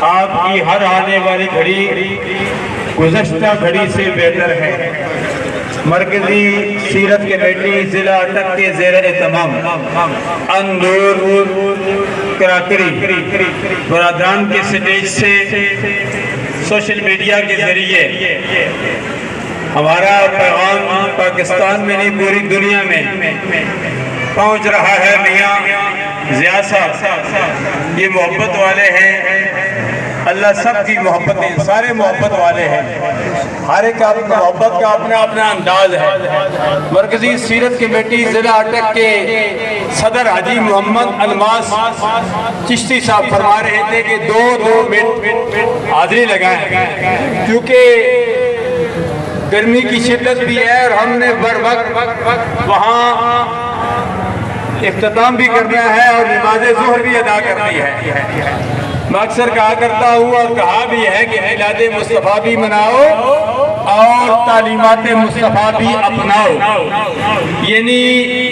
آپ کی ہر آنے والی گھڑی گزشتہ گھڑی سے بہتر ہے۔ مرکزی سیرت کمیٹی ضلع اٹک کے زیر اہتمام اندور کراکری برادران کے سٹیج سے سوشل میڈیا کے ذریعے ہمارا پیغام پاکستان میں نہیں پوری دنیا میں پہنچ رہا ہے۔ میاں ضیاء صاحب یہ محبت والے ہیں، اللہ سب کی محبت ہے، سارے محبت والے ہیں، ہر ایک محبت کا اپنا اپنا انداز ہے۔ مرکزی سیرت کمیٹی ضلع اٹک کے صدر حاجی محمد الماس چشتی صاحب فرما رہے تھے کہ دو منٹ حاضری لگائیں، کیونکہ گرمی کی شدت بھی ہے اور ہم نے بر وقت وہاں اختتام بھی کرنا ہے اور نماز ظہر بھی ادا کرنی ہے۔ میں اکثر کہا کرتا ہوں اور کہا بھی ہے کہ میلاد مصطفیٰ بھی مناؤ اور تعلیمات مصطفیٰ بھی اپناؤ، یعنی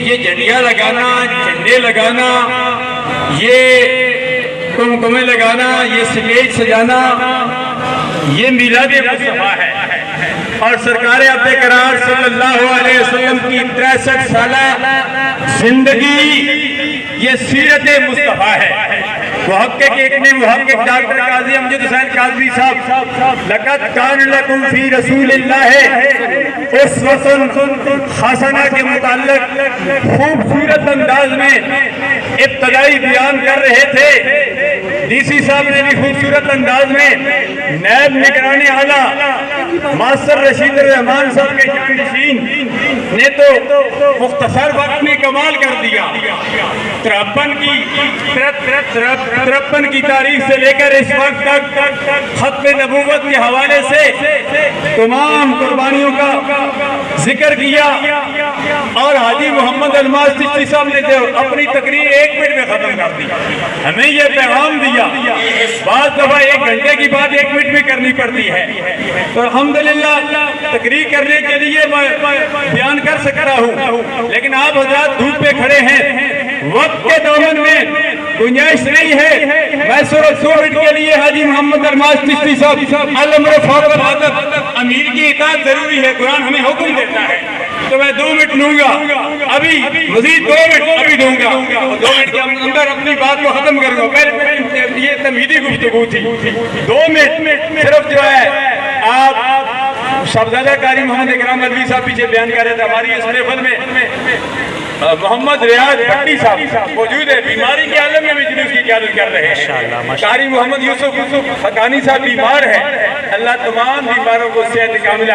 یہ جھنڈیاں لگانا، جھنڈے لگانا، یہ کمکمے لگانا، یہ سٹیج سجانا، یہ میلاد مصطفیٰ ہے۔ اور سرکار اب قرار صلی اللہ علیہ وسلم کی 63 سالہ زندگی یہ سیرت مصطفیٰ ہے۔ محقق محقق ڈاکٹر قاضی امجد حسین قاضوی صاحب لقد کان لکم فی رسول اللہ اسوۃ حسنہ کے متعلق خوبصورت انداز میں ابتدائی بیان کر رہے تھے۔ ڈی سی صاحب نے بھی خوبصورت انداز میں، نائب نگران اعلیٰ ماسٹر رشید الرحمان صاحب کے جانشین نے تو مختصر وقت میں کمال کر دیا۔ 53 کی تاریخ سے لے کر اس وقت تک ختم نبوت کے حوالے سے تمام قربانیوں کا ذکر کیا، اور حاجی محمد الماس چشتی صاحب نے جو اپنی تقریر 1 منٹ میں ختم کر دی، ہمیں یہ پیغام دیا۔ بعض دفعہ 1 گھنٹے کی بات 1 منٹ میں کرنی پڑتی ہے، تو الحمدللہ تقریر کرنے کے لیے میں بیان کر سکتا ہوں، لیکن آپ حضرات دھوپ پہ کھڑے ہیں، وقت کے دامن میں گنجائش نہیں ہے۔ میں صرف 2 منٹ کے لیے حاجی محمد الماس چشتی صاحب الامر فوق العادت، امیر کی اطاعت ضروری ہے، قرآن ہمیں حکم دیتا ہے، تو میں 2 منٹ لوں گا، ابھی مزید 2 منٹ ابھی دوں گا، 2 منٹ کے اندر اپنی بات کو ختم کروں گا۔ پہلے یہ تمہیدی گفتگو تھی، 2 منٹ صرف جو ہے آپ صاحبزادہ قاری محمد اکرام علوی صاحب پیچھے بیان کر رہے تھے، ہماری اس محفل میں محمد ریاض بھٹی صاحب موجود ہے، بیماری کے عالم میں بھی جلوس کی قیادت کر رہے ہیں۔ قاری محمد یوسف حقانی صاحب بیمار ہے، اللہ تمام بیماروں کو صحت کاملہ